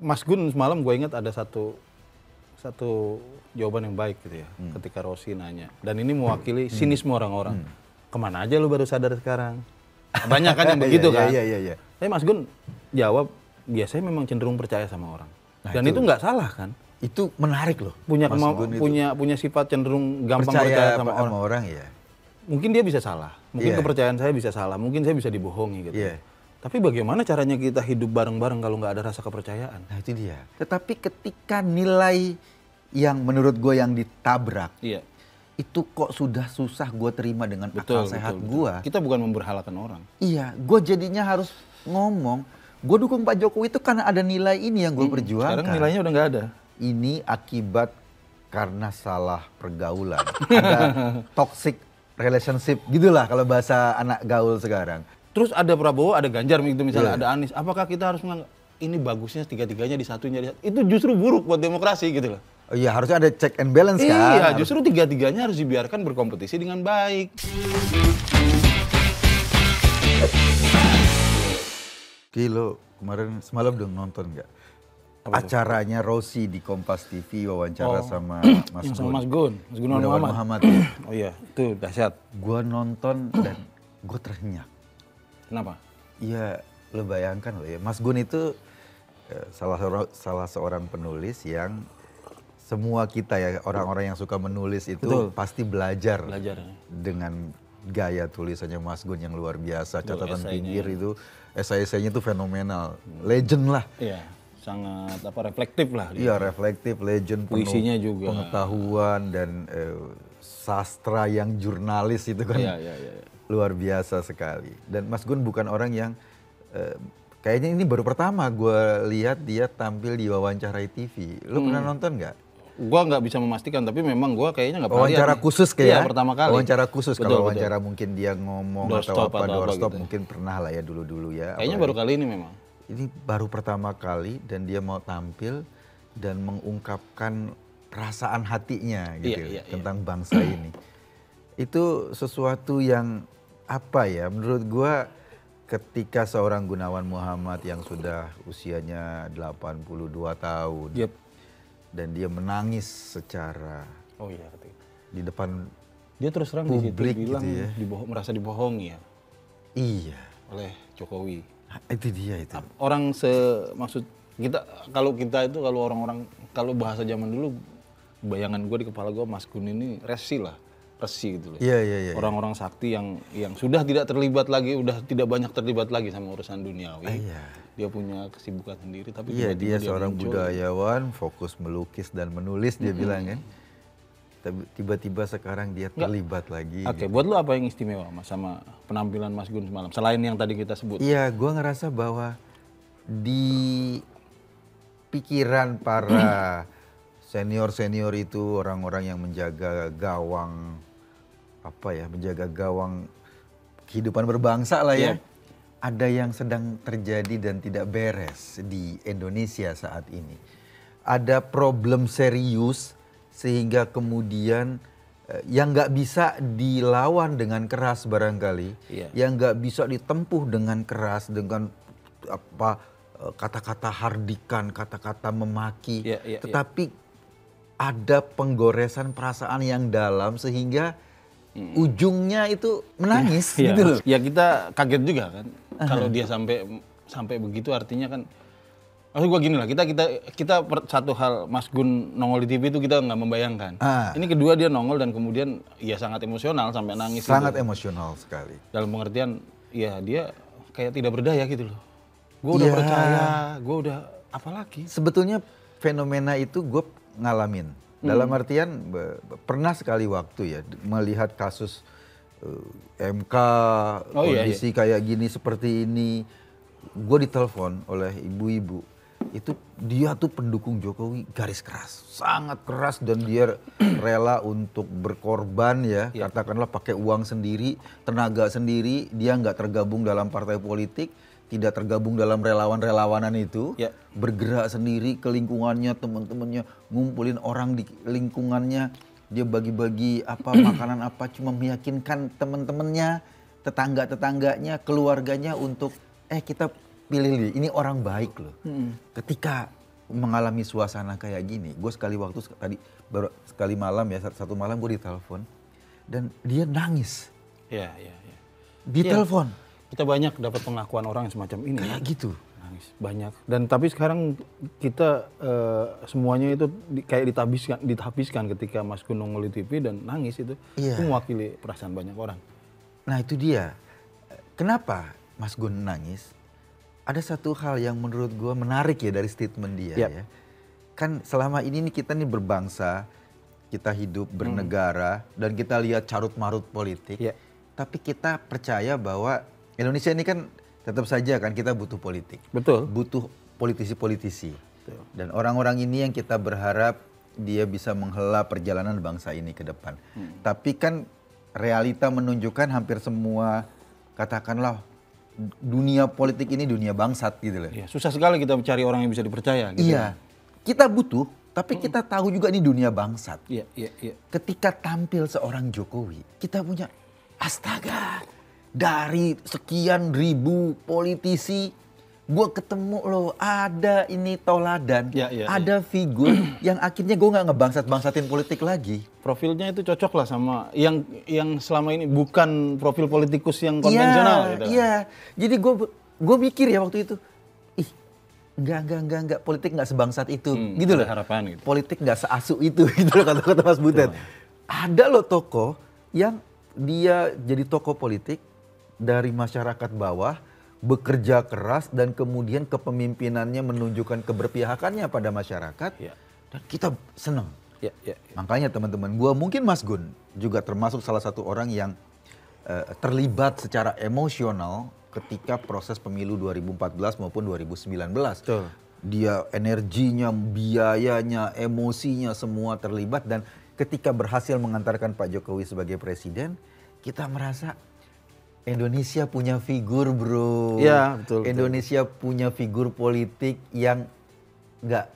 Mas Gun semalam gue ingat ada satu jawaban yang baik gitu ya, ketika Rossi nanya. Dan ini mewakili sinisme orang-orang. Kemana aja lu baru sadar sekarang? Banyak kan yang begitu kan? Iya. Tapi Mas Gun jawab, biasanya memang cenderung percaya sama orang. Dan itu nggak salah kan? Itu menarik loh. Punya sifat cenderung gampang percaya sama orang ya. Mungkin dia bisa salah, mungkin kepercayaan saya bisa salah, mungkin saya bisa dibohongi gitu. Tapi bagaimana caranya kita hidup bareng-bareng kalau nggak ada rasa kepercayaan? Nah itu dia. Tetapi ketika nilai yang menurut gue yang ditabrak, itu kok sudah susah gue terima dengan akal sehat gue. Kita bukan memberhalakan orang. Iya, gue jadinya harus ngomong, gue dukung Pak Jokowi itu karena ada nilai ini yang gue perjuangkan. Sekarang nilainya udah nggak ada. Ini akibat karena salah pergaulan. Ada toxic relationship gitulah kalau bahasa anak gaul sekarang. Terus ada Prabowo, ada Ganjar gitu misalnya, ada Anies. Apakah kita harus menganggap ini bagusnya tiga-tiganya disatuin jadi itu justru buruk buat demokrasi gitu loh. Oh iya, harusnya ada check and balance kan. Iya, justru tiga-tiganya harus dibiarkan berkompetisi dengan baik. Kilo, kemarin semalam dong nonton nggak? Acaranya Rossi di Kompas TV wawancara sama Mas Gun. Mas Gun Muhammad. Oh iya, itu dahsyat. Gua nonton dan gue terhenyak. Kenapa? Iya, lo bayangkan lo ya. Mas Gun itu salah seorang penulis yang semua kita ya, orang-orang yang suka menulis itu pasti belajar dengan gaya tulisannya Mas Gun yang luar biasa. Catatan pinggir itu, esai-esainya itu fenomenal. Legend lah. Iya. Sangat reflektif lah. Iya, reflektif, legend, puisinya juga pengetahuan dan sastra yang jurnalis itu kan luar biasa sekali. Dan Mas Gun bukan orang yang kayaknya ini baru pertama gue lihat dia tampil di Wawancarai TV. Lu pernah nonton nggak? Gua nggak bisa memastikan, tapi memang gua kayaknya nggak pernah. Wawancara khusus kayak? Iya, pertama kali. Wawancara khusus. Kalau wawancara mungkin dia ngomong doorstop gitu. Mungkin pernah lah ya dulu-dulu ya. Kayaknya baru kali ini memang. Ini baru pertama kali dan dia mau tampil dan mengungkapkan perasaan hatinya gitu tentang bangsa ini. Itu sesuatu yang apa ya, menurut gua ketika seorang Gunawan Muhammad yang sudah usianya 82 tahun dan dia menangis secara di depan dia terus terang publik di situ bilang gitu ya. Merasa dibohongi ya. Iya. Oleh Jokowi. Itu dia itu. Orang maksud kita kalau orang-orang kalau bahasa zaman dulu bayangan gue di kepala gue Mas Gun ini resi gitu loh. Iya. Orang-orang sakti yang sudah tidak terlibat lagi, udah tidak banyak terlibat lagi sama urusan duniawi. Dia punya kesibukan sendiri tapi dia seorang budayawan, fokus melukis dan menulis dia bilang kan. Tiba-tiba sekarang dia terlibat lagi. Oke, buat lu apa yang istimewa Mas sama penampilan Mas Gun semalam? Selain yang tadi kita sebut. Iya, gue ngerasa bahwa di pikiran para senior-senior itu orang-orang yang menjaga gawang menjaga gawang kehidupan berbangsa lah ya. Ada yang sedang terjadi dan tidak beres di Indonesia saat ini. Ada problem serius sehingga kemudian yang nggak bisa dilawan dengan keras barangkali, yang nggak bisa ditempuh dengan keras dengan kata-kata hardikan, kata-kata memaki, tetapi ada penggoresan perasaan yang dalam sehingga ujungnya itu menangis gitu loh. Ya kita kaget juga kan kalau dia sampai begitu, artinya kan. Maksud gue gini lah, kita satu hal Mas Gun nongol di TV itu kita nggak membayangkan. Ini kedua dia nongol dan kemudian ya sangat emosional sampai nangis. Sangat emosional sekali. Dalam pengertian ya dia kayak tidak berdaya gitu loh. Gue udah percaya, gue udah apalagi. Sebetulnya fenomena itu gue ngalamin. Dalam artian pernah sekali waktu ya melihat kasus MK, kondisi kayak gini seperti ini. Gue ditelepon oleh ibu-ibu. Itu dia tuh pendukung Jokowi garis keras, sangat keras dan dia rela untuk berkorban ya, katakanlah pakai uang sendiri, tenaga sendiri, dia nggak tergabung dalam partai politik, tidak tergabung dalam relawan-relawanan itu, bergerak sendiri ke lingkungannya, teman-temannya, ngumpulin orang di lingkungannya, dia bagi-bagi makanan apa, cuma meyakinkan teman-temannya, tetangga-tetangganya, keluarganya untuk kita pilih ini orang baik loh. Ketika mengalami suasana kayak gini, gue sekali waktu tadi baru sekali malam ya, satu malam gue ditelepon dan dia nangis. Iya. Ditelepon. Kita banyak dapat pengakuan orang yang semacam ini. Kayak gitu. Nangis banyak. Dan tapi sekarang kita semuanya itu kayak dihabiskan ketika Mas Gun nongol di TV dan nangis itu. Iya. Itu mewakili perasaan banyak orang. Nah itu dia. Kenapa Mas Gun nangis? Ada satu hal yang menurut gue menarik ya dari statement dia ya. Kan selama ini nih kita nih berbangsa, kita hidup bernegara dan kita lihat carut-marut politik. Tapi kita percaya bahwa Indonesia ini kan tetap saja kan kita butuh politik. Betul. Butuh politisi-politisi. Dan orang-orang ini yang kita berharap dia bisa menghela perjalanan bangsa ini ke depan. Tapi kan realita menunjukkan hampir semua katakanlah dunia politik ini dunia bangsat gitu loh. Iya, susah sekali kita mencari orang yang bisa dipercaya gitu. Iya. Kita butuh, tapi kita tahu juga ini dunia bangsat. Iya. Ketika tampil seorang Jokowi, kita punya astaga, dari sekian ribu politisi, gue ketemu loh ada ini toladan, ada figur yang akhirnya gue nggak ngebangsat-bangsatin politik lagi. Profilnya itu cocok lah sama yang selama ini bukan profil politikus yang konvensional gitu. Iya, jadi gue mikir ya waktu itu, enggak, politik nggak sebangsat itu, gitu loh. Harapan gitu. Politik nggak seasu itu, gitu loh kata Mas Butet. Ada loh tokoh yang dia jadi tokoh politik dari masyarakat bawah, bekerja keras dan kemudian kepemimpinannya menunjukkan keberpihakannya pada masyarakat, dan kita senang. Makanya teman-teman, mungkin Mas Gun juga termasuk salah satu orang yang terlibat secara emosional ketika proses pemilu 2014 maupun 2019. Betul. Dia energinya, biayanya, emosinya semua terlibat dan ketika berhasil mengantarkan Pak Jokowi sebagai presiden, kita merasa Indonesia punya figur bro. Iya, betul. Indonesia punya figur politik yang nggak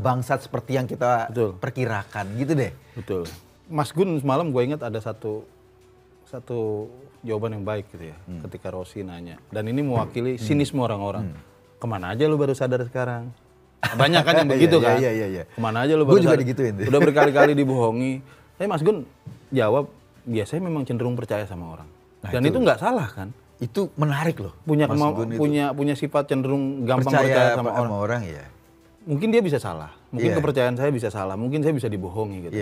bangsat seperti yang kita perkirakan gitu deh. Betul. Mas Gun semalam gue ingat ada satu jawaban yang baik gitu ya. Ketika Rosi nanya. Dan ini mewakili sinisme orang-orang. Kemana aja lu baru sadar sekarang? Banyak kan yang begitu kan? Iya. Kemana aja lu baru sadar? Gue juga digituin. Udah berkali-kali dibohongi. Tapi Mas Gun jawab, biasanya memang cenderung percaya sama orang. Dan itu nggak salah kan? Itu menarik loh. Punya sifat cenderung gampang percaya sama orang ya. Mungkin dia bisa salah, mungkin kepercayaan saya bisa salah, mungkin saya bisa dibohongi gitu.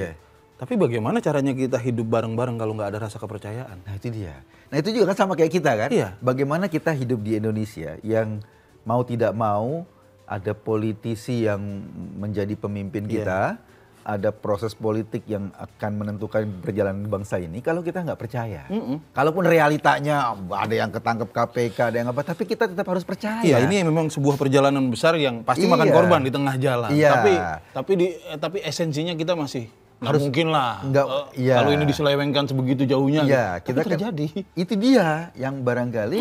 Tapi bagaimana caranya kita hidup bareng-bareng kalau nggak ada rasa kepercayaan? Nah itu dia. Nah itu juga kan sama kayak kita kan. Bagaimana kita hidup di Indonesia yang mau tidak mau ada politisi yang menjadi pemimpin kita, ada proses politik yang akan menentukan perjalanan bangsa ini. Kalau kita nggak percaya, kalaupun realitanya ada yang ketangkep KPK, ada yang apa, tapi kita tetap harus percaya. Iya, ini memang sebuah perjalanan besar yang pasti makan korban di tengah jalan. Tapi esensinya kita masih harus mungkin lah. Kalau ini diselewengkan sebegitu jauhnya, kita terjadi. Itu dia yang barangkali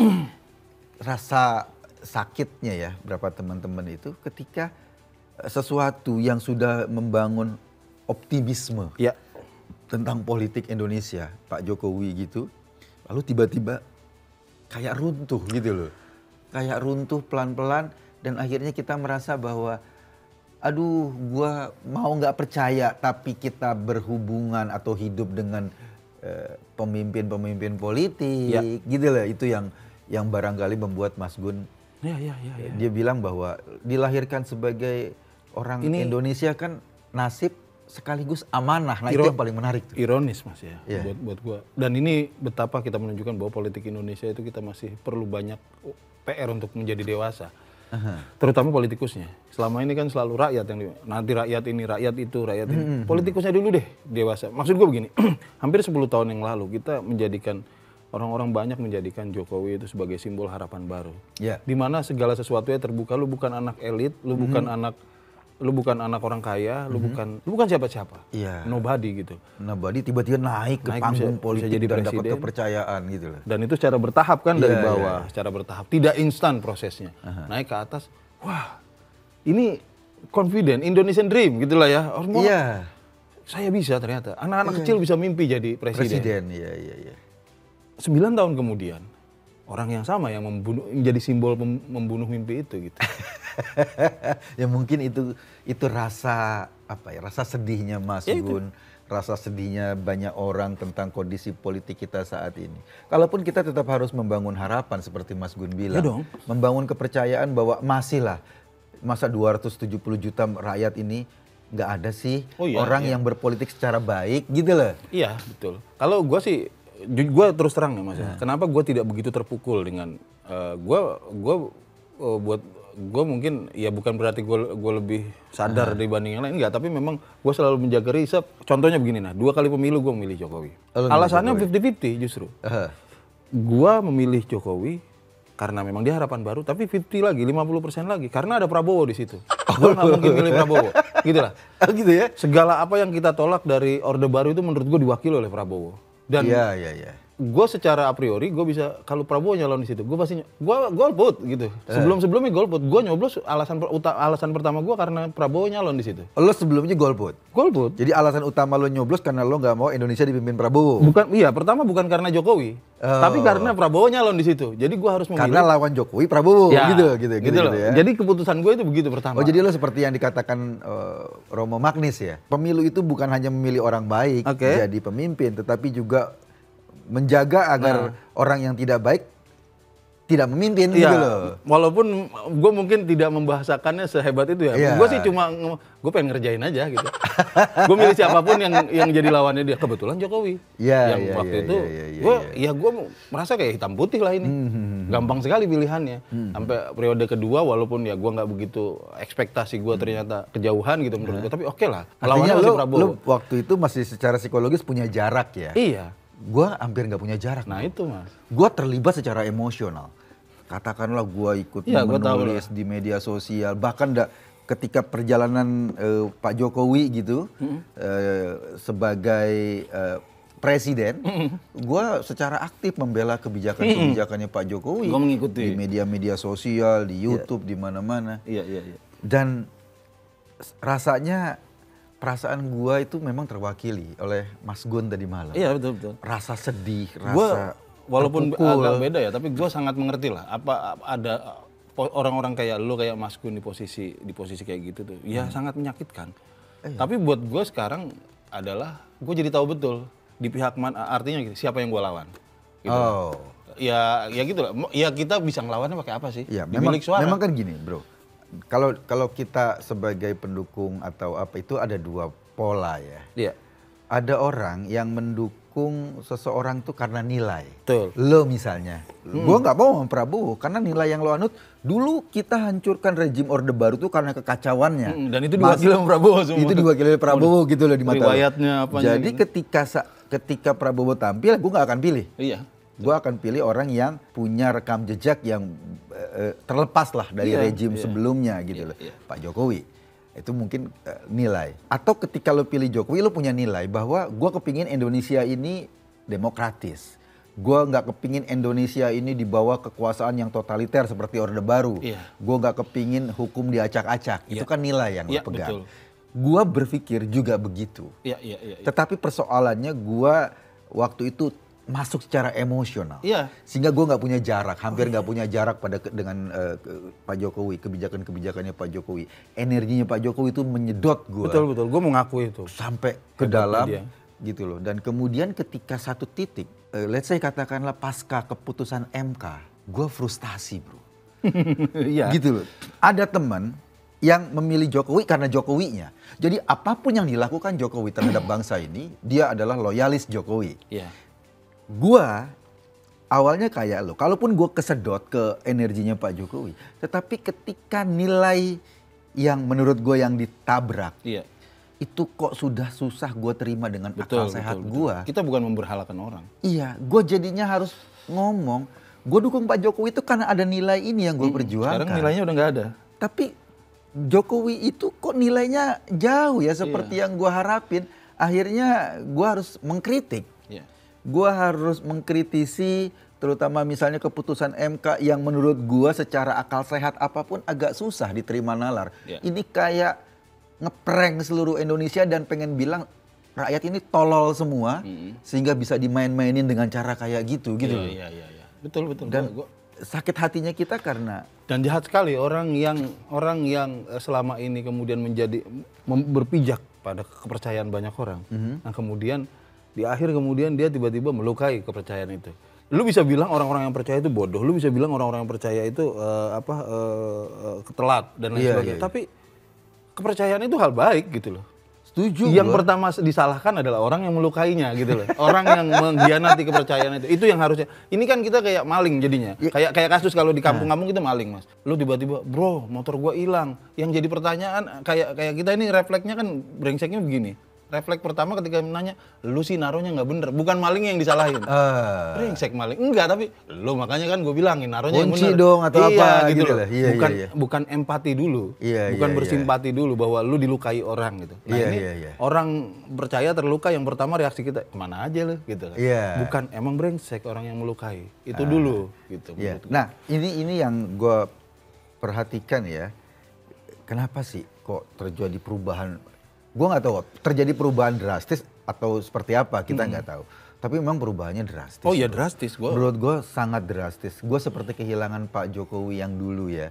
rasa sakitnya ya, berapa teman-teman itu ketika sesuatu yang sudah membangun optimisme tentang politik Indonesia, Pak Jokowi gitu, lalu tiba-tiba kayak runtuh gitu loh. Kayak runtuh pelan-pelan dan akhirnya kita merasa bahwa aduh gua mau nggak percaya tapi kita berhubungan atau hidup dengan pemimpin-pemimpin politik gitu loh. Itu yang barangkali membuat Mas Gun dia bilang bahwa dilahirkan sebagai orang Indonesia kan nasib sekaligus amanah. Nah itu yang paling menarik tuh. Ironis Mas ya buat gua. Dan ini betapa kita menunjukkan bahwa politik Indonesia itu kita masih perlu banyak PR untuk menjadi dewasa. Terutama politikusnya. Selama ini kan selalu rakyat yang nanti rakyat ini, rakyat itu, rakyat ini. Politikusnya dulu deh dewasa. Maksud gua begini, hampir 10 tahun yang lalu kita menjadikan orang-orang banyak menjadikan Jokowi itu sebagai simbol harapan baru. Di mana segala sesuatunya terbuka, lu bukan anak elit, lu bukan anak orang kaya, lu bukan siapa-siapa. Nobody gitu. Nobody tiba-tiba naik ke panggung politik bisa jadi dan presiden, dapat kepercayaan gitu loh. Dan itu secara bertahap kan dari bawah, secara bertahap. Tidak instan prosesnya. Naik ke atas, wah ini confident, Indonesian dream gitu lah ya. Saya bisa ternyata. Anak-anak kecil bisa mimpi jadi presiden. 9 tahun kemudian, orang yang sama yang menjadi simbol membunuh mimpi itu gitu. Ya mungkin itu rasa apa ya, rasa sedihnya Mas Gun, rasa sedihnya banyak orang tentang kondisi politik kita saat ini. Kalaupun kita tetap harus membangun harapan seperti Mas Gun bilang, dong. membangun kepercayaan bahwa masih lah, masa 270 juta rakyat ini nggak ada sih orang yang berpolitik secara baik gitu loh. Iya betul. Kalau gue sih, gue terus terang ya Mas ya. Kenapa gue tidak begitu terpukul dengan gue mungkin ya bukan berarti gue lebih sadar dibanding yang lain, enggak, tapi memang gue selalu menjaga riset. Contohnya begini, 2 kali pemilu gue memilih Jokowi. Alasannya 50-50 justru. Gue memilih Jokowi karena memang dia harapan baru, tapi 50 lagi, 50% lagi karena ada Prabowo di situ. Gue nggak mungkin milih Prabowo, gitulah. Gitu ya? Segala apa yang kita tolak dari Orde Baru itu menurut gue diwakili oleh Prabowo. Dan gue secara a priori gue bisa, kalau Prabowo nyalon di situ, gue pasti golput gitu. Sebelumnya golput, gue nyoblos alasan pertama gue karena Prabowo nyalon di situ. Lo sebelumnya golput? Golput. Jadi alasan utama lo nyoblos karena lo nggak mau Indonesia dipimpin Prabowo? Pertama bukan karena Jokowi, tapi karena Prabowo nyalon di situ. Jadi gue harus memilih. Karena lawan Jokowi Prabowo, gitu ya. Jadi keputusan gue itu begitu pertama. Oh jadi lo seperti yang dikatakan Romo Magnis ya, pemilu itu bukan hanya memilih orang baik jadi pemimpin, tetapi juga menjaga agar orang yang tidak baik tidak memimpin gitu loh. Walaupun gue mungkin tidak membahasakannya sehebat itu ya. Gue sih cuma, gue pengen ngerjain aja gitu. Gue milih siapapun yang jadi lawannya dia. Kebetulan Jokowi. Waktu itu gue merasa kayak hitam putih lah ini. Gampang sekali pilihannya. Sampai periode kedua walaupun ya gue nggak begitu ekspektasi gue ternyata kejauhan gitu menurut gue. Tapi oke lah. Artinya lo waktu itu masih secara psikologis punya jarak ya? Iya. Gue hampir nggak punya jarak. Nah itu Mas. Gue terlibat secara emosional. Katakanlah gue ikut menulis di media sosial. Bahkan ketika perjalanan Pak Jokowi gitu sebagai presiden, gue secara aktif membela kebijakannya Pak Jokowi. Gue mengikuti di media-media sosial, di YouTube, di mana-mana. Dan rasanya perasaan gua itu memang terwakili oleh Mas Gun tadi malam. Iya betul. Rasa sedih, rasa walaupun terpukul. agak beda ya, tapi gua sangat mengerti lah. Apa ada orang-orang kayak lu, kayak Mas Gun di posisi kayak gitu tuh, ya sangat menyakitkan. Tapi buat gua sekarang adalah gua jadi tahu betul di pihak mana, artinya gitu, siapa yang gua lawan. Gitu. Ya gitu lah. Ya kita bisa ngelawannya pakai apa sih? Ya, memang kan gini, Bro. Kalau kita sebagai pendukung atau apa itu ada 2 pola ya. Iya. Ada orang yang mendukung seseorang tuh karena nilai. Betul. Lo misalnya, gue nggak mau sama Prabowo karena nilai yang lo anut. Dulu kita hancurkan rejim Orde Baru tuh karena kekacauannya. Dan itu diwakili oleh Prabowo semua. Itu diwakili oleh Prabowo gitu loh di mata lo. Riwayatnya apa? Jadi ketika Prabowo tampil, gue nggak akan pilih. Iya. Gue akan pilih orang yang punya rekam jejak yang terlepas lah dari rejim sebelumnya gitu loh. Pak Jokowi itu mungkin nilai. Atau ketika lo pilih Jokowi, lo punya nilai bahwa gue kepingin Indonesia ini demokratis. Gue nggak kepingin Indonesia ini dibawa kekuasaan yang totaliter seperti Orde Baru. Gue nggak kepingin hukum diacak-acak. Itu kan nilai yang lo pegang. Gue berpikir juga begitu. Tetapi persoalannya gue waktu itu masuk secara emosional, sehingga gue nggak punya jarak, hampir nggak punya jarak dengan Pak Jokowi, kebijakannya Pak Jokowi, energinya Pak Jokowi itu menyedot gue. Betul, gue mengakui itu sampai ke dalam, gitu loh. Dan kemudian ketika satu titik, let's say katakanlah pasca keputusan MK, gue frustasi bro, gitu loh. Ada teman yang memilih Jokowi karena Jokowinya. Jadi apapun yang dilakukan Jokowi terhadap bangsa ini, dia adalah loyalis Jokowi. Gua awalnya kayak lo, kalaupun gue kesedot ke energinya Pak Jokowi, tetapi ketika nilai yang menurut gue yang ditabrak, itu kok sudah susah gue terima dengan akal sehat gue. Kita bukan memberhalakan orang. Iya, gue jadinya harus ngomong, gue dukung Pak Jokowi itu karena ada nilai ini yang gue perjuangkan. Sekarang nilainya udah nggak ada. Tapi Jokowi itu kok nilainya jauh ya seperti yang gue harapin. Akhirnya gue harus mengkritik. Gue harus mengkritisi terutama misalnya keputusan MK yang menurut gue secara akal sehat apapun agak susah diterima nalar. Ini kayak ngeprank seluruh Indonesia dan pengen bilang rakyat ini tolol semua sehingga bisa dimain-mainin dengan cara kayak gitu. Betul betul. Dan sakit hatinya kita karena dan jahat sekali orang yang selama ini kemudian berpijak pada kepercayaan banyak orang. Nah kemudian di akhir kemudian dia tiba-tiba melukai kepercayaan itu. Lu bisa bilang orang-orang yang percaya itu bodoh, lu bisa bilang orang-orang yang percaya itu ketelat dan lain sebagainya. Tapi kepercayaan itu hal baik gitu loh. Setuju. Yang pertama disalahkan adalah orang yang melukainya gitu loh. Orang yang mengkhianati kepercayaan itu yang harusnya. Ini kan kita kayak maling jadinya. Kayak kasus kalau di kampung-kampung kita maling, Mas. Lu tiba-tiba, "Bro, motor gua hilang." Yang jadi pertanyaan kayak kita ini refleksnya kan brengseknya begini. Refleks pertama ketika menanya, "Lu sih naruhnya nggak bener." Bukan maling yang disalahin. Brengsek maling. Enggak, tapi lu makanya kan gue bilangin naruhnya yang bener. Kunci dong atau apa gitu loh. Iya. Bukan empati dulu. Bukan bersimpati dulu bahwa lu dilukai orang gitu. Nah orang percaya terluka yang pertama reaksi kita, "Kemana aja lu?" gitu kan. Bukan emang brengsek orang yang melukai. Itu dulu gitu. Nah, ini yang gue perhatikan ya. Kenapa sih kok terjadi perubahan? Gue nggak tahu terjadi perubahan drastis atau seperti apa, kita nggak tahu. Tapi memang perubahannya drastis. Oh iya drastis. Menurut gue sangat drastis. Gue seperti kehilangan Pak Jokowi yang dulu ya.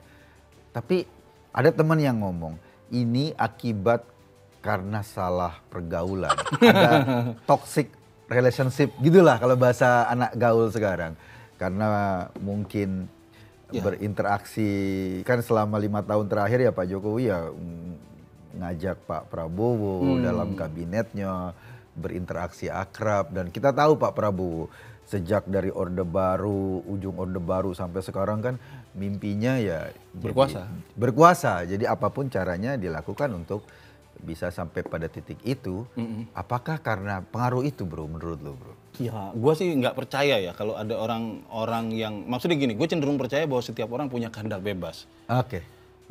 Tapi ada teman yang ngomong, ini akibat karena salah pergaulan. Ada toxic relationship gitulah kalau bahasa anak gaul sekarang. Karena mungkin berinteraksi, kan selama 5 tahun terakhir ya Pak Jokowi ya ngajak Pak Prabowo dalam kabinetnya, berinteraksi akrab. Dan kita tahu Pak Prabowo sejak dari Orde Baru, ujung Orde Baru sampai sekarang kan mimpinya ya berkuasa. Jadi apapun caranya dilakukan untuk bisa sampai pada titik itu. Apakah karena pengaruh itu bro, menurut lo bro? Ya gue sih nggak percaya ya kalau ada orang-orang yang, maksudnya gini, gue cenderung percaya bahwa setiap orang punya kehendak bebas.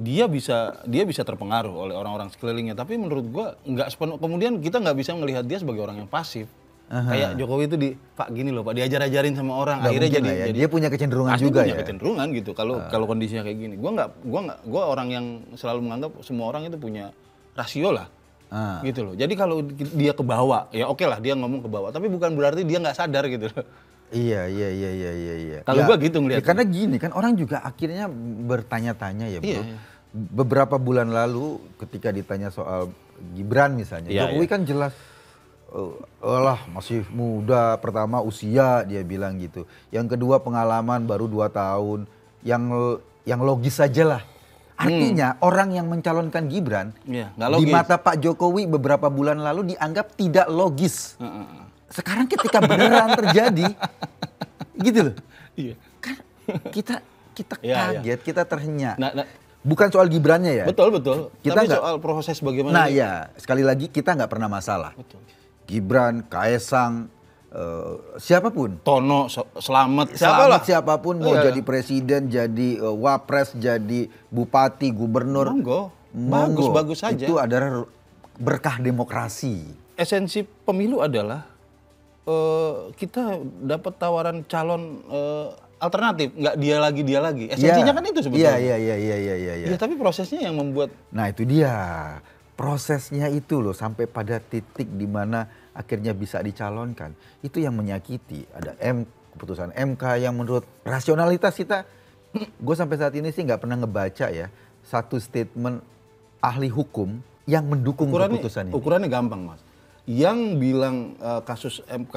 Dia bisa terpengaruh oleh orang-orang sekelilingnya, tapi menurut gua nggak sepenuh. Kemudian kita nggak bisa melihat dia sebagai orang yang pasif. Kayak Jokowi itu Pak gini loh Pak, diajar-ajarin sama orang, akhirnya jadi dia punya kecenderungan juga punya kecenderungan gitu. Kalau kondisinya kayak gini, gua orang yang selalu menganggap semua orang itu punya rasio lah. Gitu loh. Jadi kalau dia kebawa, ya oke lah dia ngomong kebawa, tapi bukan berarti dia nggak sadar gitu loh. Iya. Kalau gua gitu ngeliatnya. Karena gini kan orang juga akhirnya bertanya-tanya ya bro. Beberapa bulan lalu ketika ditanya soal Gibran misalnya, Jokowi kan jelas, masih muda, pertama usia dia bilang gitu. Yang kedua pengalaman baru 2 tahun, yang logis saja lah. Artinya orang yang mencalonkan Gibran di mata Pak Jokowi beberapa bulan lalu dianggap tidak logis. Sekarang ketika beneran terjadi, gitu loh. Kan kita kaget, kita terhenyak. Bukan soal Gibrannya ya. Betul. Tapi soal proses bagaimana. Nah ya, sekali lagi kita nggak pernah masalah. Betul. Gibran, Kaesang, siapapun. Tono, Selamat siapapun mau jadi presiden, jadi wapres, jadi bupati, gubernur. Monggo. Bagus saja. Itu adalah berkah demokrasi. Esensi pemilu adalah kita dapat tawaran calon alternatif, nggak dia lagi. Esensinya kan itu sebetulnya. Iya. Ya, tapi prosesnya yang membuat. Nah itu dia, prosesnya itu loh sampai pada titik di mana akhirnya bisa dicalonkan. Itu yang menyakiti. Ada keputusan MK yang menurut rasionalitas kita, gue sampai saat ini sih nggak pernah ngebaca ya satu statement ahli hukum yang mendukung keputusan ini. Ukurannya gampang Mas. Yang bilang kasus MK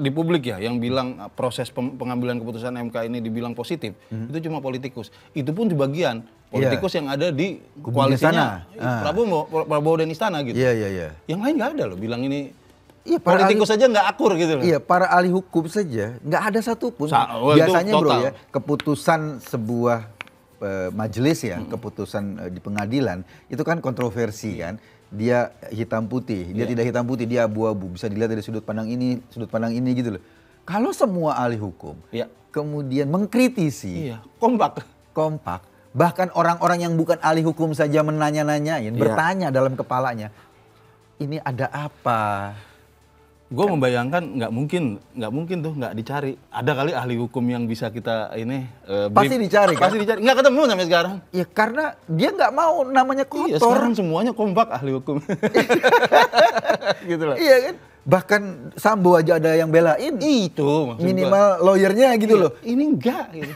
di publik ya, yang bilang proses pengambilan keputusan MK ini dibilang positif, itu cuma politikus. Itu pun di bagian politikus yang ada di koalisinya Prabowo dan Istana gitu. Iya. Yang lain nggak ada loh bilang ini. Politikus saja nggak akur gitu loh. Iya, para ahli hukum saja nggak ada satupun. Biasanya bro ya, keputusan sebuah majelis ya, keputusan di pengadilan itu kan kontroversi kan. Dia hitam putih, dia tidak hitam putih, dia abu-abu, bisa dilihat dari sudut pandang ini gitu loh. Kalau semua ahli hukum kemudian mengkritisi, kompak, bahkan orang-orang yang bukan ahli hukum saja menanya-nanyain, bertanya dalam kepalanya, ini ada apa? Gue membayangkan nggak mungkin tuh nggak dicari. Ada kali ahli hukum yang bisa kita ini pasti dicari kan? Pasti dicari. Nggak ketemu sampai sekarang. Ya karena dia nggak mau namanya kotor. Iya, sekarang semuanya kompak ahli hukum. Gitu loh. Iya kan? Bahkan Sambo aja ada yang belain. Itu maksud minimal lawyernya gitu loh. Ini enggak gitu.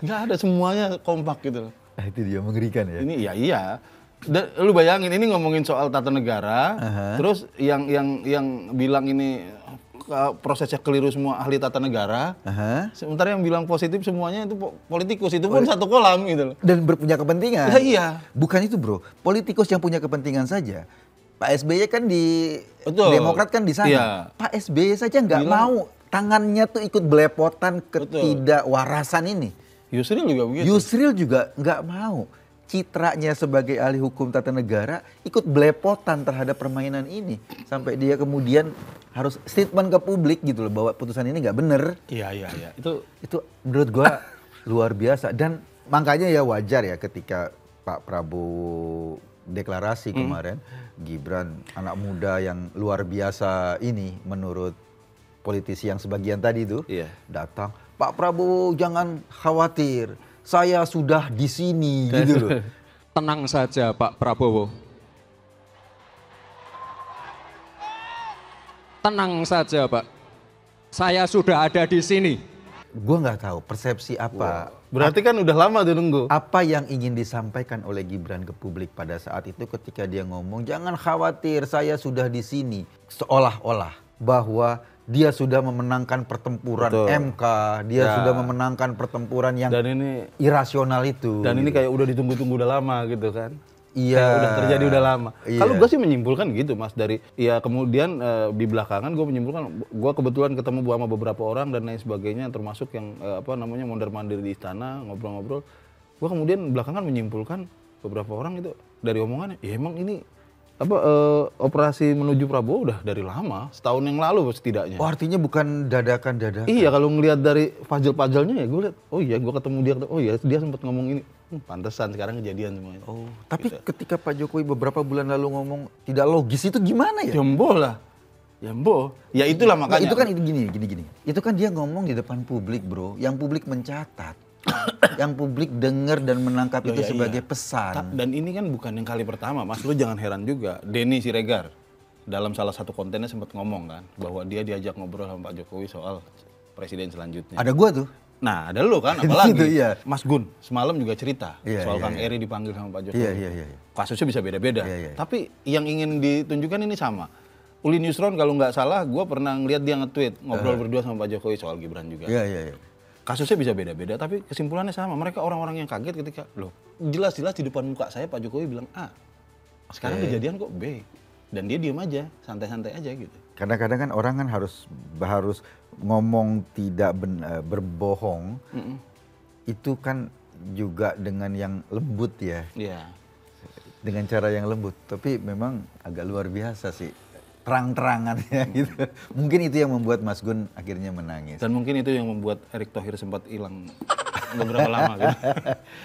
Enggak ada, semuanya kompak gitu loh. Itu dia mengerikan ya. Ini iya. Dan lu bayangin ini ngomongin soal tata negara, terus yang bilang ini prosesnya keliru semua ahli tata negara, sementara yang bilang positif semuanya itu politikus, itu pun satu kolam gitu loh. Dan berpunya kepentingan. Ya, iya. Bukan itu bro, politikus yang punya kepentingan saja. Pak SBY kan di Demokrat kan di sana. Iya. Pak SBY saja nggak mau tangannya tuh ikut belepotan ketidakwarasan ini. Yusril juga begitu. Yusril juga nggak mau. Citranya sebagai ahli hukum tata negara ikut belepotan terhadap permainan ini. Sampai dia kemudian harus statement ke publik gitu loh bahwa putusan ini nggak bener. Iya. Itu menurut gua luar biasa. Dan makanya ya wajar ya ketika Pak Prabowo deklarasi kemarin, Gibran anak muda yang luar biasa ini menurut politisi yang sebagian tadi itu datang, Pak Prabowo jangan khawatir, saya sudah di sini gitu loh. Tenang saja Pak Prabowo. Tenang saja Pak, saya sudah ada di sini. Gue nggak tahu persepsi apa. Berarti kan udah lama tuh nunggu. Apa yang ingin disampaikan oleh Gibran ke publik pada saat itu ketika dia ngomong jangan khawatir saya sudah di sini, seolah-olah bahwa dia sudah memenangkan pertempuran MK, dia sudah memenangkan pertempuran yang dan ini irasional itu. Dan ini kayak udah ditunggu-tunggu udah lama gitu kan. Iya. Kayak udah terjadi udah lama. Kalau gue sih menyimpulkan gitu Mas, dari kemudian di belakangan gue menyimpulkan, gue kebetulan ketemu sama beberapa orang dan lain sebagainya, termasuk yang mondar-mandir di istana, ngobrol-ngobrol. Gue kemudian belakangan menyimpulkan beberapa orang itu dari omongannya, ya emang ini operasi menuju Prabowo udah dari lama, setahun yang lalu setidaknya. Oh artinya bukan dadakan-dadakan. Iya, kalau ngelihat dari puzzle-puzzlenya ya gue lihat, oh iya gue ketemu dia, oh iya dia sempat ngomong ini. Pantesan sekarang kejadian semuanya. Oh, tapi gitu. Ketika Pak Jokowi beberapa bulan lalu ngomong tidak logis itu gimana ya? Jembo lah. Jembo. Ya itulah makanya. Itu kan gini. Itu kan dia ngomong di depan publik, bro. Yang publik mencatat. Yang publik dengar dan menangkap itu sebagai pesan. Dan ini kan bukan yang kali pertama, Mas. Lu jangan heran juga. Denny Siregar dalam salah satu kontennya sempat ngomong kan bahwa dia diajak ngobrol sama Pak Jokowi soal presiden selanjutnya. Ada gua tuh. Nah, ada lu kan, apalagi itu, iya. Mas Gun semalam juga cerita soal Kang Eri dipanggil sama Pak Jokowi. Iya. Kasusnya bisa beda-beda. Tapi yang ingin ditunjukkan ini sama. Uli Newsround kalau nggak salah, gue pernah ngeliat dia nge-tweet ngobrol berdua sama Pak Jokowi soal Gibran juga. Iya. Kasusnya bisa beda-beda, tapi kesimpulannya sama. Mereka orang-orang yang kaget ketika, loh jelas-jelas di depan muka saya Pak Jokowi bilang A. Sekarang kejadian kok B. Dan dia diem aja, santai-santai aja gitu. Kadang-kadang kan orang kan harus ngomong tidak berbohong, itu kan juga dengan yang lembut ya. Iya. Dengan cara yang lembut, tapi memang agak luar biasa sih. Terang-terangannya gitu. Mungkin itu yang membuat Mas Gun akhirnya menangis. Dan mungkin itu yang membuat Erick Thohir sempat hilang beberapa lama gitu.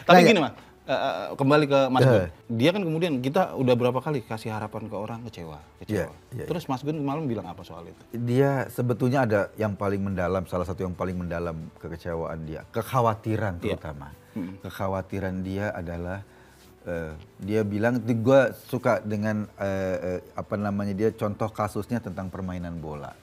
Tapi gini Mas, kembali ke Mas Gun. Dia kan kemudian kita udah berapa kali kasih harapan ke orang kecewa. Terus Mas Gun malam bilang apa soal itu? Dia sebetulnya ada yang paling mendalam, salah satu yang paling mendalam kekecewaan dia, kekhawatiran terutama. Kekhawatiran dia adalah dia bilang, gue suka dengan dia contoh kasusnya tentang permainan bola.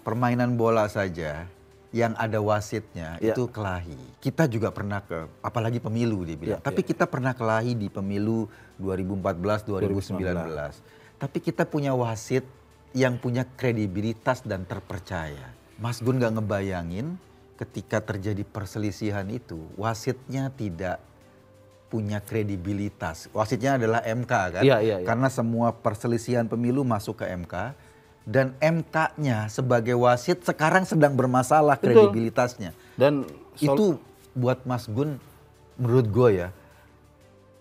Permainan bola saja yang ada wasitnya itu kelahi. Kita juga pernah apalagi pemilu dia bilang. Tapi kita pernah kelahi di pemilu 2014, 2019. Tapi kita punya wasit yang punya kredibilitas dan terpercaya. Mas Gun gak ngebayangin ketika terjadi perselisihan itu, wasitnya tidak punya kredibilitas. Wasitnya adalah MK kan? Iya. Karena semua perselisihan pemilu masuk ke MK. Dan MK-nya sebagai wasit sekarang sedang bermasalah kredibilitasnya. Dan itu buat Mas Gun, menurut gue ya,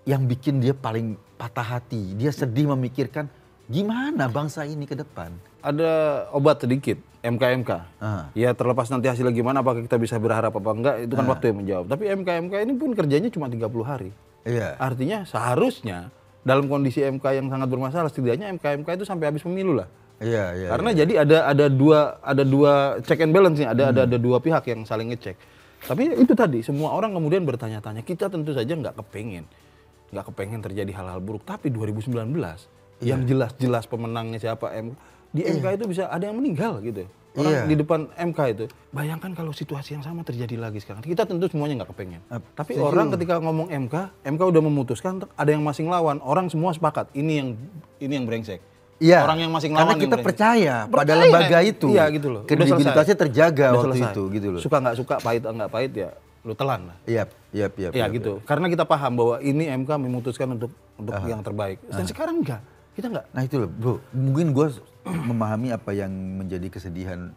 yang bikin dia paling patah hati. Dia sedih memikirkan gimana bangsa ini ke depan. Ada obat sedikit, MK. Ya terlepas nanti hasilnya gimana, apakah kita bisa berharap apa enggak, itu kan waktu yang menjawab. Tapi MK ini pun kerjanya cuma 30 hari. Iya. Artinya seharusnya dalam kondisi MK yang sangat bermasalah, setidaknya MK itu sampai habis pemilu lah. Iya. Karena jadi ada dua check and balance nih, ada dua pihak yang saling ngecek. Tapi itu tadi, semua orang kemudian bertanya-tanya, kita tentu saja nggak kepengen terjadi hal-hal buruk. Tapi 2019 yang jelas-jelas pemenangnya siapa di MK itu bisa ada yang meninggal gitu. Orang di depan MK itu. Bayangkan kalau situasi yang sama terjadi lagi sekarang. Kita tentu semuanya nggak kepengen. Tapi orang ketika ngomong MK udah memutuskan, ada yang masing lawan. Orang semua sepakat, ini yang brengsek. Iya. Orang yang masing lawan. Karena kita percaya pada lembaga itu. Iya gitu loh. Kredibilitasnya terjaga udah waktu selesai. itu gitu loh. Suka nggak suka, pahit nggak pahit ya lu telan lah. Iya. Ya gitu. Karena kita paham bahwa ini MK memutuskan untuk yang terbaik. Dan sekarang enggak. Kita enggak. Nah itu loh bro, mungkin gue memahami apa yang menjadi kesedihan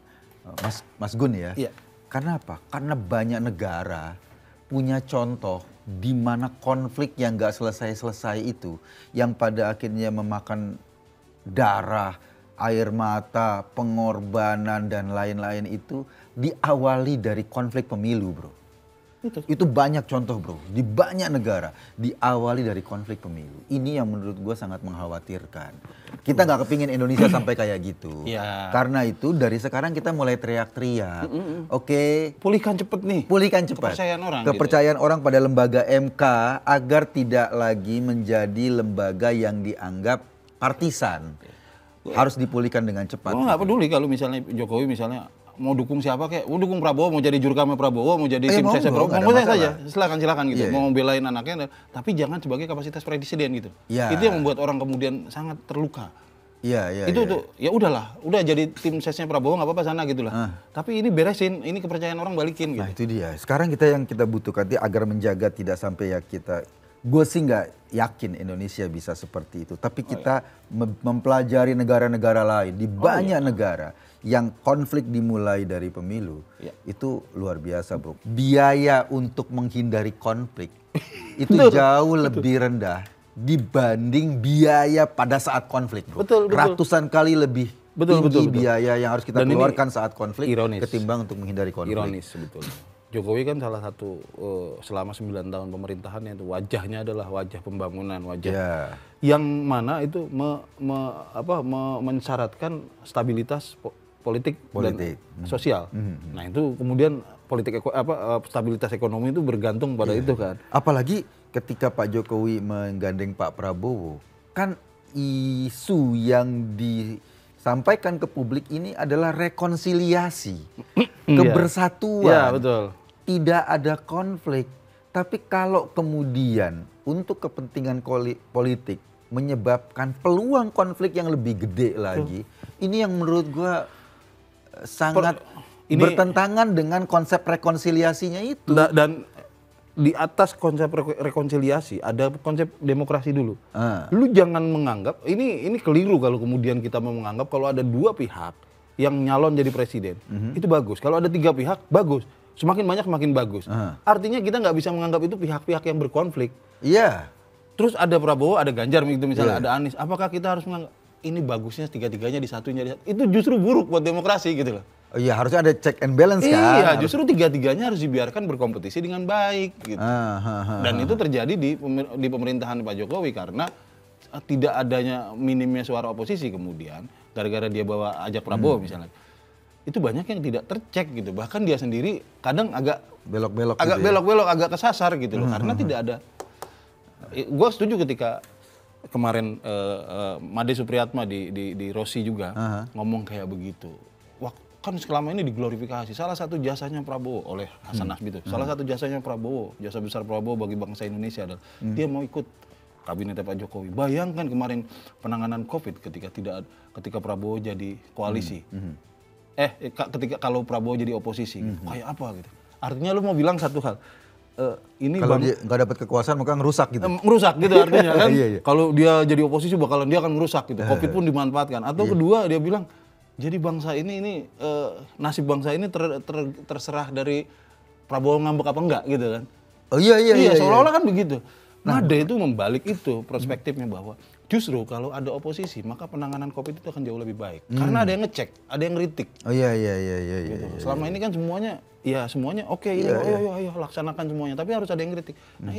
Mas Gun ya. Iya. Karena apa? Karena banyak negara punya contoh di mana konflik yang nggak selesai-selesai itu, yang pada akhirnya memakan darah, air mata, pengorbanan dan lain-lain itu diawali dari konflik pemilu bro. Itu banyak contoh bro, di banyak negara diawali dari konflik pemilu. Ini yang menurut gue sangat mengkhawatirkan. Kita nggak kepingin Indonesia sampai kayak gitu. Ya. Karena itu dari sekarang kita mulai teriak-teriak. Oke. Pulihkan cepet nih. Pulihkan cepat. Kepercayaan orang pada lembaga MK agar tidak lagi menjadi lembaga yang dianggap partisan. Harus dipulihkan dengan cepat. Gue nggak peduli kalau misalnya Jokowi misalnya mau dukung siapa kayak, mau dukung Prabowo, mau jadi jurkamnya Prabowo, mau jadi tim sukses Prabowo, mau saja, silakan gitu, mau belain anaknya, tapi jangan sebagai kapasitas presiden gitu. Itu yang membuat orang kemudian sangat terluka. Itu tuh, ya udahlah, udah jadi tim suksesnya Prabowo nggak apa-apa sana gitulah. Tapi ini beresin, ini kepercayaan orang balikin. Nah itu dia. Sekarang yang kita butuhkan agar menjaga tidak sampai ya kita. Gue sih nggak yakin Indonesia bisa seperti itu. Tapi kita mempelajari negara-negara lain di banyak negara yang konflik dimulai dari pemilu itu luar biasa bro. Biaya untuk menghindari konflik itu jauh lebih rendah dibanding biaya pada saat konflik bro. Ratusan kali lebih tinggi biaya yang harus kita keluarkan saat konflik ketimbang untuk menghindari konflik. Ironis sebetulnya. Jokowi kan salah satu selama 9 tahun pemerintahannya itu wajahnya adalah wajah pembangunan, wajah yang mana itu mensyaratkan stabilitas politik dan sosial. Nah itu kemudian stabilitas ekonomi itu bergantung pada itu kan. Apalagi ketika Pak Jokowi menggandeng Pak Prabowo, kan isu yang disampaikan ke publik ini adalah rekonsiliasi, kebersatuan. Iya betul. Tidak ada konflik. Tapi kalau kemudian untuk kepentingan politik menyebabkan peluang konflik yang lebih gede lagi, ini yang menurut gua sangat bertentangan dengan konsep rekonsiliasinya itu. Dan di atas konsep rekonsiliasi ada konsep demokrasi dulu. Lu jangan menganggap ini keliru kalau kemudian kita mau menganggap kalau ada 2 pihak yang nyalon jadi presiden itu bagus. Kalau ada 3 pihak bagus. Semakin banyak semakin bagus. Artinya kita nggak bisa menganggap itu pihak-pihak yang berkonflik. Iya. Terus ada Prabowo, ada Ganjar gitu misalnya, ada Anies. Apakah kita harus menganggap ini bagusnya 3-tiganya disatuin jadi itu justru buruk buat demokrasi gitu loh. Iya, harusnya ada check and balance kan. Iya, justru 3-tiganya harus dibiarkan berkompetisi dengan baik gitu. Dan itu terjadi di pemerintahan Pak Jokowi karena tidak adanya minimnya suara oposisi kemudian gara-gara dia bawa ajak Prabowo misalnya. Itu banyak yang tidak tercek gitu. Bahkan dia sendiri kadang agak belok-belok agak kesasar gitu loh karena tidak ada. Gue setuju ketika kemarin Made Supriyatma di Rossi juga ngomong kayak begitu. Kan selama ini diglorifikasi. Salah satu jasanya Prabowo oleh Hasan Nasbi itu. Salah satu jasanya Prabowo, jasa besar Prabowo bagi bangsa Indonesia adalah dia mau ikut kabinet Pak Jokowi. Bayangkan kemarin penanganan COVID ketika Prabowo jadi koalisi. Kalau Prabowo jadi oposisi, kayak apa gitu. Artinya lu mau bilang satu hal. Ini kalau dia nggak dapat kekuasaan maka ngerusak gitu. Ngerusak gitu artinya kan. Kalau dia jadi oposisi dia akan ngerusak gitu. COVID pun dimanfaatkan. Atau kedua dia bilang jadi bangsa ini nasib bangsa ini terserah dari Prabowo ngambek apa enggak gitu kan. Iya, seolah-olah kan begitu. Made itu membalik itu perspektifnya bahwa justru kalau ada oposisi maka penanganan COVID itu akan jauh lebih baik. Karena ada yang ngecek, ada yang kritik. Iya. Gitu. Selama ini kan semuanya oke, ayo laksanakan semuanya, tapi harus ada yang kritik. Nah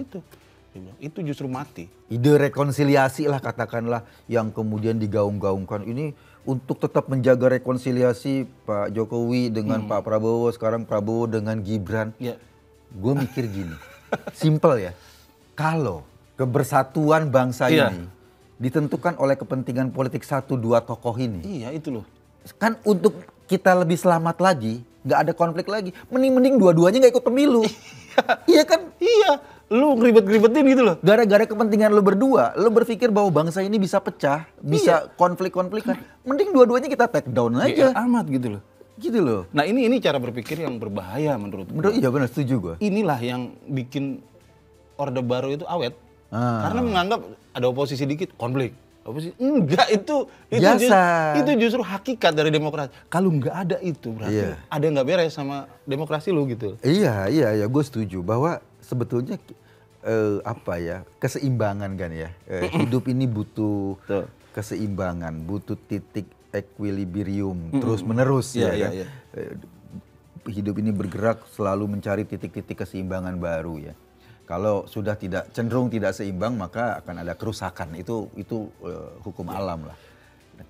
itu justru mati. Ide rekonsiliasi lah katakanlah yang kemudian digaung-gaungkan ini untuk tetap menjaga rekonsiliasi Pak Jokowi dengan Pak Prabowo, sekarang Prabowo dengan Gibran. Gue mikir gini, simple ya. Kalau kebersatuan bangsa ini ditentukan oleh kepentingan politik 1-2 tokoh ini. Iya itu loh. Kan untuk kita lebih selamat lagi, nggak ada konflik lagi, mending dua-duanya nggak ikut pemilu. Iya kan? Iya, lu ngeribet-ngeribetin gitu loh. Gara-gara kepentingan lu berdua, lu berpikir bahwa bangsa ini bisa pecah, bisa konflik-konflikan. Mending dua-duanya kita take down aja. Amat gitu loh. Gitu loh. Nah ini cara berpikir yang berbahaya menurut gue. Iya benar, setuju gue. Inilah yang bikin Orde Baru itu awet. Karena menganggap ada oposisi dikit, konflik. Oposisi enggak, itu justru hakikat dari demokrasi. Kalau nggak ada itu berarti ada yang nggak beres sama demokrasi lu gitu. Iya, gue setuju bahwa sebetulnya keseimbangan kan ya. Hidup ini butuh keseimbangan, butuh titik equilibrium terus menerus kan. Hidup ini bergerak selalu mencari titik-titik keseimbangan baru ya. Kalau sudah cenderung tidak seimbang, maka akan ada kerusakan. Itu hukum alam lah.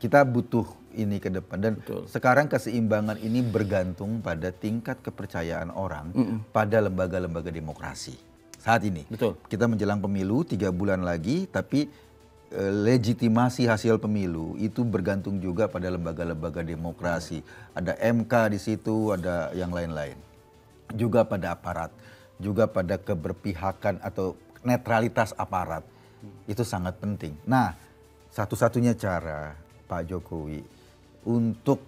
Kita butuh ini ke depan. Dan sekarang keseimbangan ini bergantung pada tingkat kepercayaan orang pada lembaga-lembaga demokrasi. Saat ini. Kita menjelang pemilu 3 bulan lagi, tapi legitimasi hasil pemilu itu bergantung juga pada lembaga-lembaga demokrasi. Ada MK di situ, ada yang lain-lain. Juga pada aparat. Juga pada keberpihakan atau netralitas aparat. Itu sangat penting. Nah, satu-satunya cara Pak Jokowi untuk,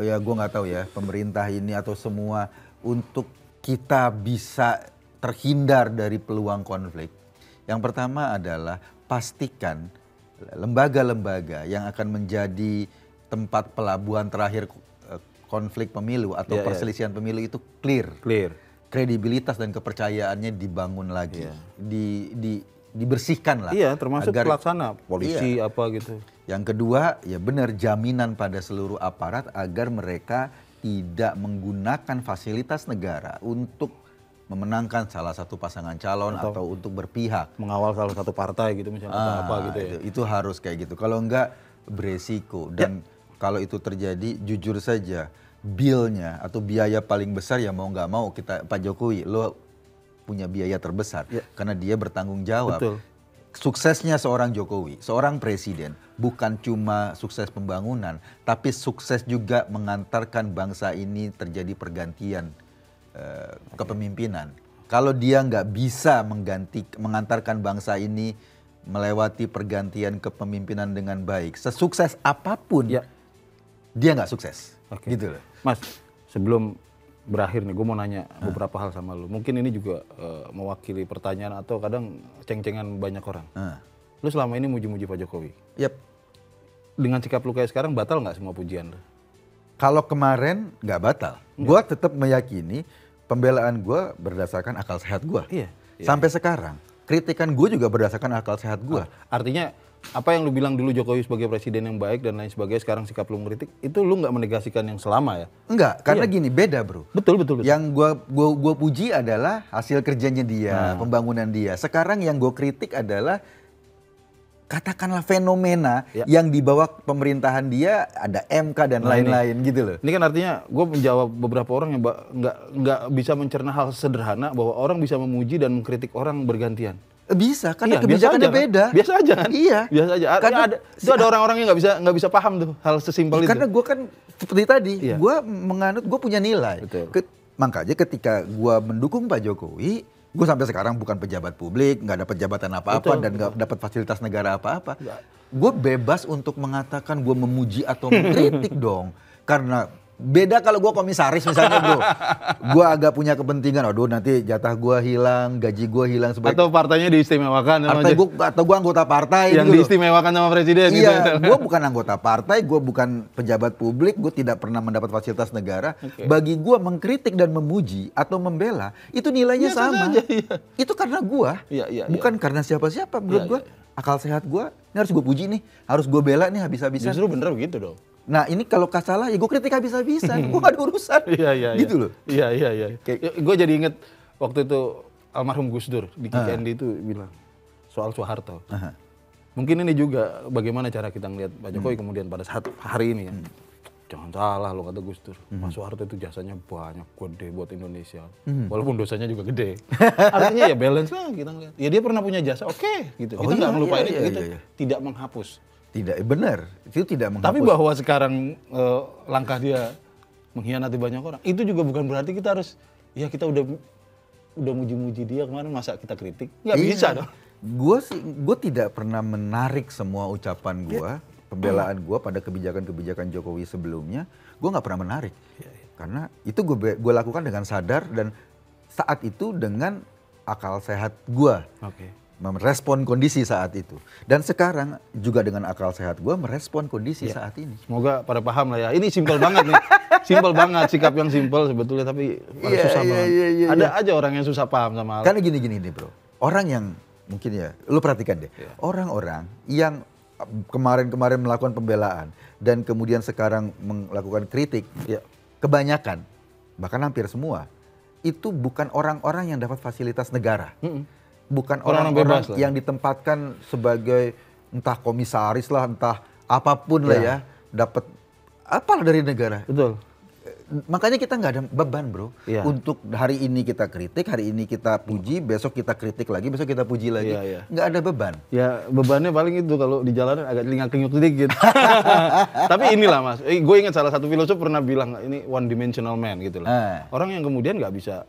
ya gue nggak tahu ya, pemerintah ini atau semua, untuk kita bisa terhindar dari peluang konflik. Yang pertama adalah pastikan lembaga-lembaga yang akan menjadi tempat pelabuhan terakhir konflik pemilu atau perselisihan pemilu itu clear. Kredibilitas dan kepercayaannya dibangun lagi, dibersihkan lah. Iya, termasuk pelaksana, polisi apa gitu. Yang kedua, ya benar, jaminan pada seluruh aparat agar mereka tidak menggunakan fasilitas negara untuk memenangkan salah satu pasangan calon atau untuk berpihak. Mengawal salah satu partai gitu misalnya atau apa gitu ya. Itu harus kayak gitu. Kalau enggak beresiko. Dan kalau itu terjadi, jujur saja, bill-nya atau biaya paling besar ya mau nggak mau Pak Jokowi, lo punya biaya terbesar karena dia bertanggung jawab. Suksesnya seorang Jokowi, seorang presiden, bukan cuma sukses pembangunan, tapi sukses juga mengantarkan bangsa ini terjadi pergantian kepemimpinan. Kalau dia nggak bisa mengantarkan bangsa ini melewati pergantian kepemimpinan dengan baik, sesukses apapun, dia nggak sukses. Gitu loh. Mas, sebelum berakhir nih, gue mau nanya beberapa hal sama lu. Mungkin ini juga mewakili pertanyaan atau kadang ceng-cengan banyak orang. Lu selama ini muji-muji Pak Jokowi. Dengan sikap lu kayak sekarang, batal nggak semua pujian lu? Kalau kemarin nggak batal. Gue tetap meyakini pembelaan gue berdasarkan akal sehat gue. Sampai sekarang, kritikan gue juga berdasarkan akal sehat gue. Artinya, apa yang lu bilang dulu Jokowi sebagai presiden yang baik dan lain sebagainya, sekarang sikap lu ngeritik, itu lu nggak menegasikan yang selama ya? Enggak, karena gini, beda bro. Betul. Yang gua puji adalah hasil kerjanya dia, pembangunan dia. Sekarang yang gue kritik adalah katakanlah fenomena yang di bawah pemerintahan dia, ada MK dan lain-lain gitu loh. Ini kan artinya gue menjawab beberapa orang yang nggak bisa mencerna hal sederhana bahwa orang bisa memuji dan mengkritik orang bergantian. Bisa, karena kebijakannya beda. Biasa aja kan? Iya. Biasa aja. Karena ada orang-orang yang nggak bisa paham tuh hal sesimpel itu. Karena gue kan seperti tadi, gue punya nilai. Makanya ketika gue mendukung Pak Jokowi, gue sampai sekarang bukan pejabat publik, nggak dapat jabatan apa-apa dan nggak dapat fasilitas negara apa-apa. Gue bebas untuk mengatakan gue memuji atau mengkritik dong, karena beda kalau gue komisaris misalnya bro, gue agak punya kepentingan, aduh nanti jatah gue hilang, gaji gue hilang atau partainya diistimewakan, atau gue anggota partai yang gitu diistimewakan sama presiden. Iya, gue bukan anggota partai, gue bukan pejabat publik, gue tidak pernah mendapat fasilitas negara. Bagi gue mengkritik dan memuji atau membela itu nilainya sama. Itu karena gue, bukan karena siapa-siapa. Menurut gue akal sehat gue, ini harus gue puji nih, harus gue bela nih habis-habisan. Justru bener begitu dong. Nah ini kalau salah ya gue kritik habis-habisan, gue gak ada urusan. Gitu loh. Iya. Gue jadi inget waktu itu almarhum Gus Dur di KKND itu bilang soal Soeharto. Mungkin ini juga bagaimana cara kita ngelihat Pak Jokowi kemudian pada saat hari ini ya. jangan salah lo kata Gus Dur. Mas Soeharto itu jasanya banyak, gede buat Indonesia. Walaupun dosanya juga gede. Artinya ya balance lah kita ngeliat. Ya dia pernah punya jasa, oke gitu. Kita nggak ngelupain itu, kita tidak menghapus. Tidak, benar. Itu tidak menghapus. Tapi bahwa sekarang langkah dia mengkhianati banyak orang, itu juga bukan berarti kita harus, ya kita udah muji-muji dia kemarin, masa kita kritik? Nggak bisa dong. Gue tidak pernah menarik semua ucapan gue, pembelaan gue pada kebijakan-kebijakan Jokowi sebelumnya. Gue nggak pernah menarik, karena itu gue lakukan dengan sadar dan saat itu dengan akal sehat gue. Merespon kondisi saat itu. Dan sekarang juga dengan akal sehat gue merespon kondisi saat ini. Semoga pada paham lah ya. Ini simpel banget nih. Simpel banget, sikap yang simpel sebetulnya, tapi susah banget. Ada aja orang yang susah paham sama hal. Karena gini nih bro, orang yang mungkin ya, lu perhatikan deh. Orang-orang yang kemarin melakukan pembelaan dan kemudian sekarang melakukan kritik, kebanyakan, bahkan hampir semua, itu bukan orang-orang yang dapat fasilitas negara. Bukan orang-orang yang ditempatkan sebagai entah komisaris lah, entah apapun lah ya, dapat apalah dari negara. Betul. Makanya kita nggak ada beban bro. Untuk hari ini kita kritik, hari ini kita puji, besok kita kritik lagi, besok kita puji lagi. Nggak ada beban. Ya bebannya paling itu kalau di jalanan agak telinga-kenyuk sedikit. Tapi inilah mas, gue ingat salah satu filosof pernah bilang ini one dimensional man gitu lah. Orang yang kemudian nggak bisa,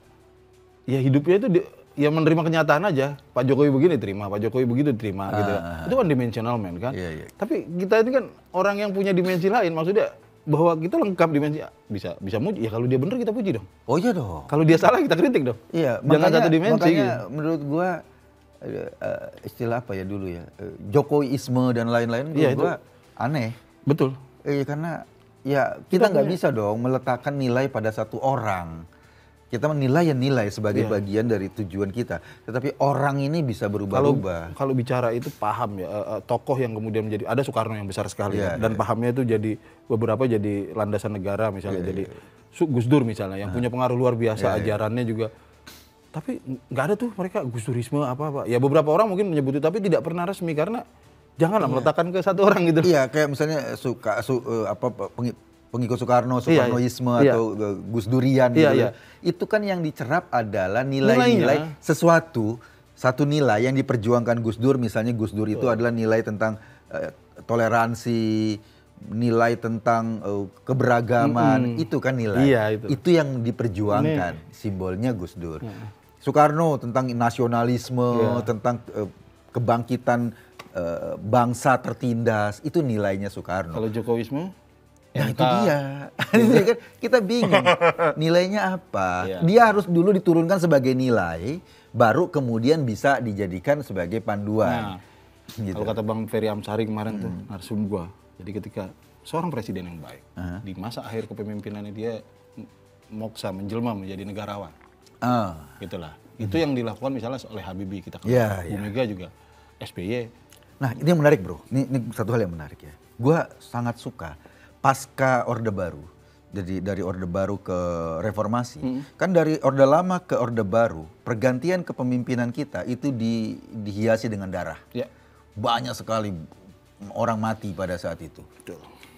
ya hidupnya itu ya menerima kenyataan aja. Pak Jokowi begini terima, Pak Jokowi begitu terima gitu. Itu one dimensional man kan. Tapi kita ini kan orang yang punya dimensi lain, maksudnya bahwa kita lengkap dimensi, bisa muji. Ya kalau dia bener kita puji dong. Oh iya dong. Kalau dia salah kita kritik dong. Iya. Jangan satu dimensi. Makanya menurut gua istilah apa ya dulu ya, Jokowiisme dan lain-lain menurut gua aneh. Betul. Karena ya kita nggak bisa dong meletakkan nilai pada satu orang. Kita menilai nilai sebagai bagian dari tujuan kita. Tetapi orang ini bisa berubah-ubah. Kalau bicara itu paham ya, tokoh yang kemudian menjadi, ada Soekarno yang besar sekali dan pahamnya itu jadi beberapa jadi landasan negara misalnya. Jadi Gus Dur misalnya yang punya pengaruh luar biasa, ajarannya juga. Tapi nggak ada tuh mereka Gus Durisme apa-apa. Ya beberapa orang mungkin menyebut itu tapi tidak pernah resmi karena janganlah meletakkan ke satu orang gitu. Iya, kayak misalnya pengikut Soekarno, Soekarnoisme atau Gus Durian gitu. Itu kan yang dicerap adalah nilai-nilai satu nilai yang diperjuangkan Gus Dur. Misalnya Gus Dur itu adalah nilai tentang toleransi, nilai tentang keberagaman, itu kan nilai. Itu yang diperjuangkan, simbolnya Gus Dur. Soekarno tentang nasionalisme, tentang kebangkitan bangsa tertindas, itu nilainya Soekarno. Kalau Jokowisme? Nah itu dia, kita bingung nilainya apa. Dia harus dulu diturunkan sebagai nilai, baru kemudian bisa dijadikan sebagai panduan. Gitu. Kalau kata Bang Ferry Amsari kemarin tuh, narsum gua. Jadi ketika seorang presiden yang baik, di masa akhir kepemimpinannya dia moksa menjelma menjadi negarawan. Gitulah. Itu yang dilakukan misalnya oleh Habibie, kita kenal. Bu Mega juga, SBY. Nah ini yang menarik bro, ini satu hal yang menarik ya. Gua sangat suka pasca Orde Baru, jadi dari Orde Baru ke Reformasi, kan dari Orde Lama ke Orde Baru, pergantian kepemimpinan kita itu dihiasi dengan darah. Banyak sekali orang mati pada saat itu.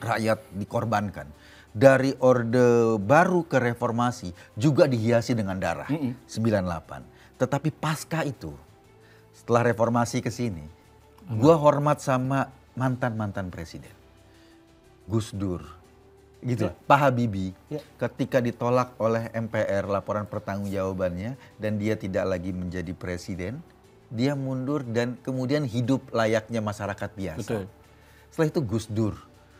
Rakyat dikorbankan. Dari Orde Baru ke Reformasi juga dihiasi dengan darah, 98. Tetapi pasca itu, setelah Reformasi ke sini, gua hormat sama mantan-mantan presiden. Gus Dur, gitu. Pak Habibie, ketika ditolak oleh MPR laporan pertanggungjawabannya dan dia tidak lagi menjadi presiden, dia mundur dan kemudian hidup layaknya masyarakat biasa. Setelah itu Gus Dur.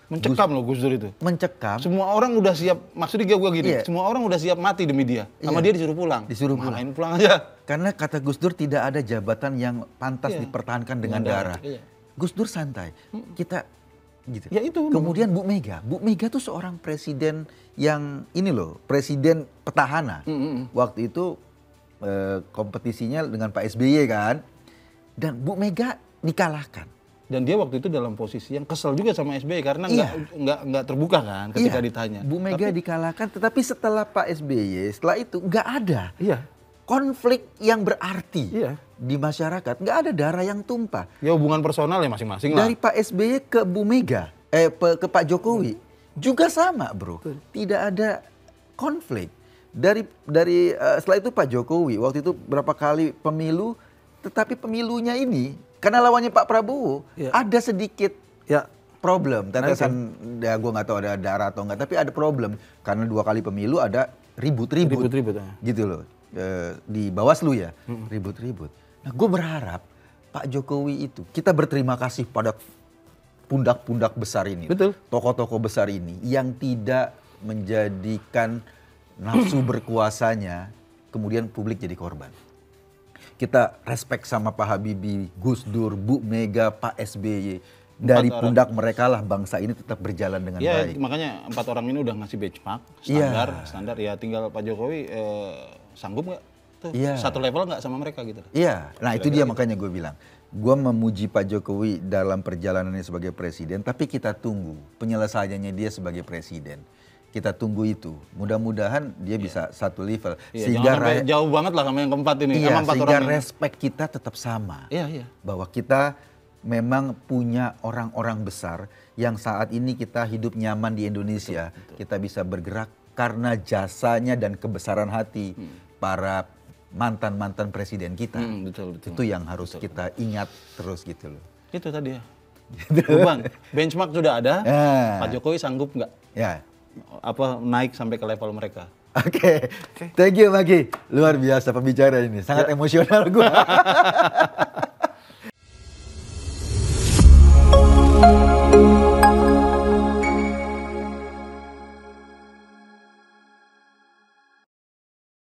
Mencekam loh Gus Dur itu. Mencekam. Semua orang udah siap, maksudnya gue gini, semua orang udah siap mati demi dia. Sama dia disuruh pulang. Disuruh pulang. Main pulang aja. Karena kata Gus Dur tidak ada jabatan yang pantas dipertahankan dengan darah. Gus Dur santai. Kita gitu. Ya itu. Kemudian Bu Mega tuh seorang presiden yang ini loh, presiden petahana. Waktu itu kompetisinya dengan Pak SBY kan, dan Bu Mega dikalahkan. Dan dia waktu itu dalam posisi yang kesel juga sama SBY karena nggak terbuka kan ketika ditanya. Bu Mega dikalahkan, tetapi setelah Pak SBY, setelah itu nggak ada konflik yang berarti di masyarakat, nggak ada darah yang tumpah. Ya hubungan personal ya masing-masing lah. Dari Pak SBY ke Bu Mega, ke Pak Jokowi, juga sama bro. Tidak ada konflik. Dari setelah itu Pak Jokowi waktu itu berapa kali pemilu, tetapi pemilunya ini karena lawannya Pak Prabowo ada sedikit problem. Tetesan, ya gue nggak tahu ada darah atau enggak, tapi ada problem karena 2 kali pemilu ada ribut-ribut gitu loh. Di Bawaslu ya, ribut-ribut. Nah gue berharap Pak Jokowi itu, kita berterima kasih pada pundak-pundak besar ini, tokoh-tokoh besar ini yang tidak menjadikan nafsu berkuasanya kemudian publik jadi korban. Kita respect sama Pak Habibie, Gus Dur, Bu Mega, Pak SBY. Dari pundak mereka lah bangsa ini tetap berjalan dengan baik. Makanya 4 orang ini udah ngasih benchmark, standar ya tinggal Pak Jokowi sanggup nggak? Satu level nggak sama mereka gitu. Iya, nah itu dia makanya gue bilang. Gue memuji Pak Jokowi dalam perjalanannya sebagai presiden, tapi kita tunggu penyelesaiannya dia sebagai presiden. Kita tunggu itu. Mudah-mudahan dia bisa satu level. Sehingga jauh banget lah sama yang keempat ini. Sehingga respect kita tetap sama. Bahwa kita memang punya orang-orang besar yang saat ini kita hidup nyaman di Indonesia. Kita bisa bergerak karena jasanya dan kebesaran hati para mantan-mantan presiden kita. Itu yang harus kita ingat terus gitu loh. Itu tadi ya. Bang, benchmark sudah ada. Pak Jokowi sanggup nggak? Naik sampai ke level mereka. Oke. Thank you Maki. Luar biasa pembicara ini. Sangat emosional gue.